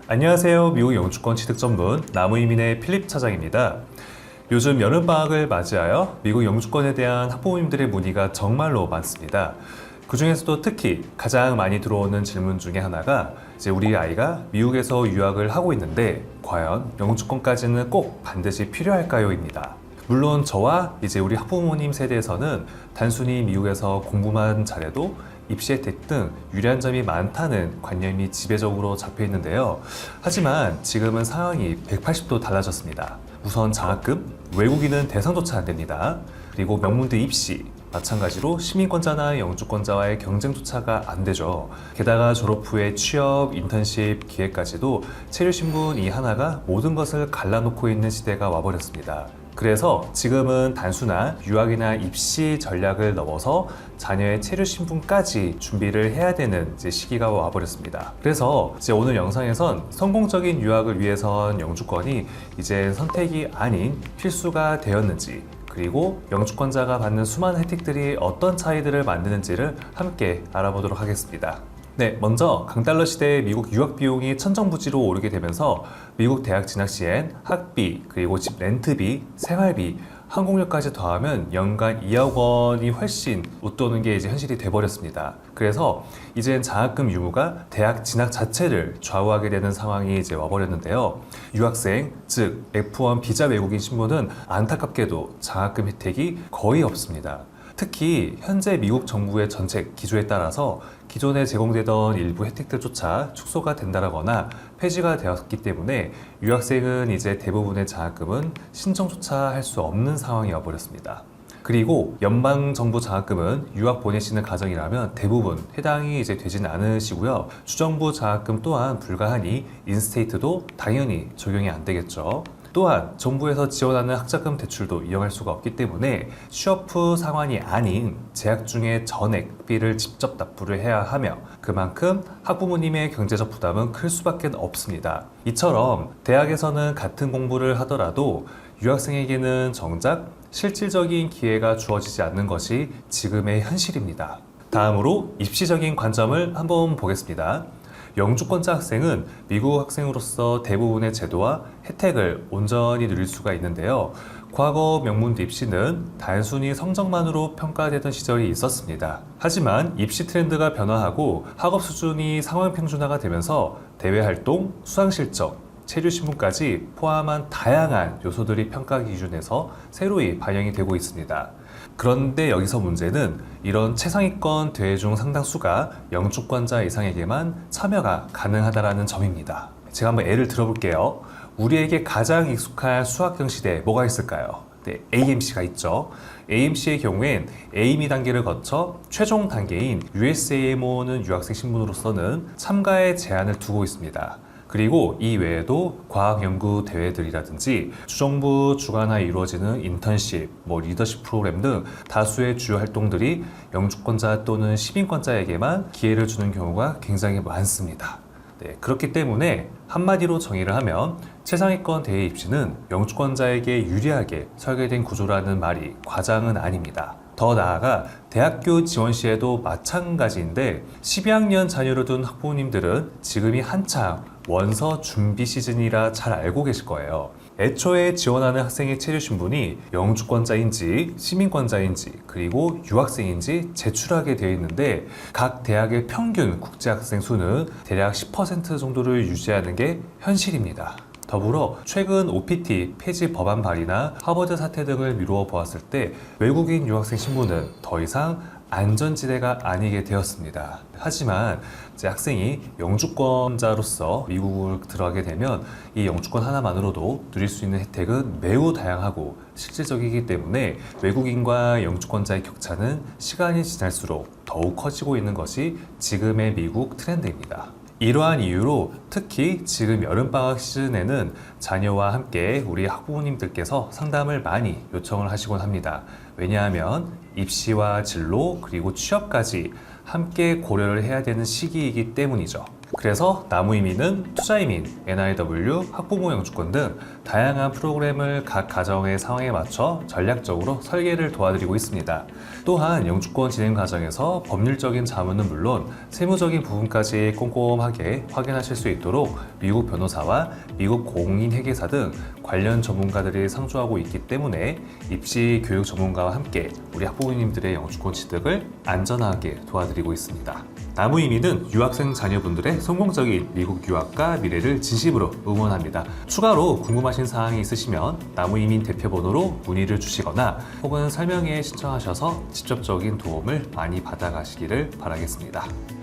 안녕하세요. 미국 영주권 취득 전문 나무이민의 필립 차장입니다. 요즘 여름방학을 맞이하여 미국 영주권에 대한 학부모님들의 문의가 정말로 많습니다. 그 중에서도 특히 가장 많이 들어오는 질문 중에 하나가 이제 우리 아이가 미국에서 유학을 하고 있는데 과연 영주권까지는 꼭 반드시 필요할까요?입니다. 물론 저와 이제 우리 학부모님 세대에서는 단순히 미국에서 공부만 잘해도 입시 혜택 등 유리한 점이 많다는 관념이 지배적으로 잡혀 있는데요. 하지만 지금은 상황이 180도 달라졌습니다. 우선 장학금, 외국인은 대상조차 안 됩니다. 그리고 명문대 입시, 마찬가지로 시민권자나 영주권자와의 경쟁조차가 안 되죠. 게다가 졸업 후에 취업, 인턴십, 기회까지도 체류신분 이 하나가 모든 것을 갈라놓고 있는 시대가 와버렸습니다. 그래서 지금은 단순한 유학이나 입시 전략을 넘어서 자녀의 체류 신분까지 준비를 해야 되는 시기가 와버렸습니다. 그래서 오늘 영상에선 성공적인 유학을 위해선 영주권이 이제 선택이 아닌 필수가 되었는지, 그리고 영주권자가 받는 수많은 혜택들이 어떤 차이들을 만드는지를 함께 알아보도록 하겠습니다. 네, 먼저 강달러 시대의 미국 유학 비용이 천정부지로 오르게 되면서 미국 대학 진학 시엔 학비, 그리고 집 렌트비, 생활비, 항공료까지 더하면 연간 2억 원이 훨씬 웃도는 게 이제 현실이 돼버렸습니다. 그래서 이젠 장학금 유무가 대학 진학 자체를 좌우하게 되는 상황이 이제 와버렸는데요. 유학생, 즉 F1 비자 외국인 신분은 안타깝게도 장학금 혜택이 거의 없습니다. 특히 현재 미국 정부의 정책 기조에 따라서 기존에 제공되던 일부 혜택들조차 축소가 된다거나 폐지가 되었기 때문에 유학생은 이제 대부분의 장학금은 신청조차 할 수 없는 상황이 와버렸습니다. 그리고 연방정부 장학금은 유학 보내시는 가정이라면 대부분 해당이 이제 되진 않으시고요. 주정부 장학금 또한 불가하니 인스테이트도 당연히 적용이 안 되겠죠. 또한 정부에서 지원하는 학자금 대출도 이용할 수가 없기 때문에 취업 후 상환이 아닌 재학 중에 전액비를 직접 납부를 해야 하며 그만큼 학부모님의 경제적 부담은 클 수밖에 없습니다. 이처럼 대학에서는 같은 공부를 하더라도 유학생에게는 정작 실질적인 기회가 주어지지 않는 것이 지금의 현실입니다. 다음으로 입시적인 관점을 한번 보겠습니다. 영주권자 학생은 미국 학생으로서 대부분의 제도와 혜택을 온전히 누릴 수가 있는데요. 과거 명문대 입시는 단순히 성적만으로 평가되던 시절이 있었습니다. 하지만 입시 트렌드가 변화하고 학업 수준이 상황 평준화가 되면서 대외 활동, 수상 실적, 체류 신분까지 포함한 다양한 요소들이 평가 기준에서 새로이 반영이 되고 있습니다. 그런데 여기서 문제는 이런 최상위권 대회 중 상당수가 영주권자 이상에게만 참여가 가능하다는 점입니다. 제가 한번 예를 들어볼게요. 우리에게 가장 익숙한 수학 경시대 뭐가 있을까요? 네, AMC가 있죠. AMC의 경우엔 A2 단계를 거쳐 최종 단계인 USAMO는 유학생 신분으로서는 참가에 제한을 두고 있습니다. 그리고 이 외에도 과학연구 대회들이라든지 주정부 주관하에 이루어지는 인턴십, 리더십 프로그램 등 다수의 주요 활동들이 영주권자 또는 시민권자에게만 기회를 주는 경우가 굉장히 많습니다. 네, 그렇기 때문에 한마디로 정의를 하면 최상위권 대회 입시는 영주권자에게 유리하게 설계된 구조라는 말이 과장은 아닙니다. 더 나아가 대학교 지원 시에도 마찬가지인데 12학년 자녀를 둔 학부모님들은 지금이 한창 원서 준비 시즌이라 잘 알고 계실 거예요. 애초에 지원하는 학생의 체류 신분이 영주권자인지 시민권자인지 그리고 유학생인지 제출하게 되어 있는데 각 대학의 평균 국제학생 수는 대략 10% 정도를 유지하는 게 현실입니다. 더불어 최근 OPT 폐지 법안 발의나 하버드 사태 등을 미루어 보았을 때 외국인 유학생 신분은 더 이상 안전지대가 아니게 되었습니다. 하지만 학생이 영주권자로서 미국을 들어가게 되면 이 영주권 하나만으로도 누릴 수 있는 혜택은 매우 다양하고 실질적이기 때문에 외국인과 영주권자의 격차는 시간이 지날수록 더욱 커지고 있는 것이 지금의 미국 트렌드입니다. 이러한 이유로 특히 지금 여름방학 시즌에는 자녀와 함께 우리 학부모님들께서 상담을 많이 요청을 하시곤 합니다. 왜냐하면 입시와 진로 그리고 취업까지 함께 고려를 해야 되는 시기이기 때문이죠. 그래서 나무이민은 투자이민, NIW, 학부모 영주권 등 다양한 프로그램을 각 가정의 상황에 맞춰 전략적으로 설계를 도와드리고 있습니다. 또한 영주권 진행 과정에서 법률적인 자문은 물론 세무적인 부분까지 꼼꼼하게 확인하실 수 있도록 미국 변호사와 미국 공인회계사 등 관련 전문가들이 상주하고 있기 때문에 입시 교육 전문가와 함께 우리 학부모님들의 영주권 취득을 안전하게 도와드리고 있습니다. 나무이민은 유학생 자녀분들의 성공적인 미국 유학과 미래를 진심으로 응원합니다. 추가로 궁금하신 사항이 있으시면 나무이민 대표번호로 문의를 주시거나 혹은 설명회에 신청하셔서 직접적인 도움을 많이 받아가시기를 바라겠습니다.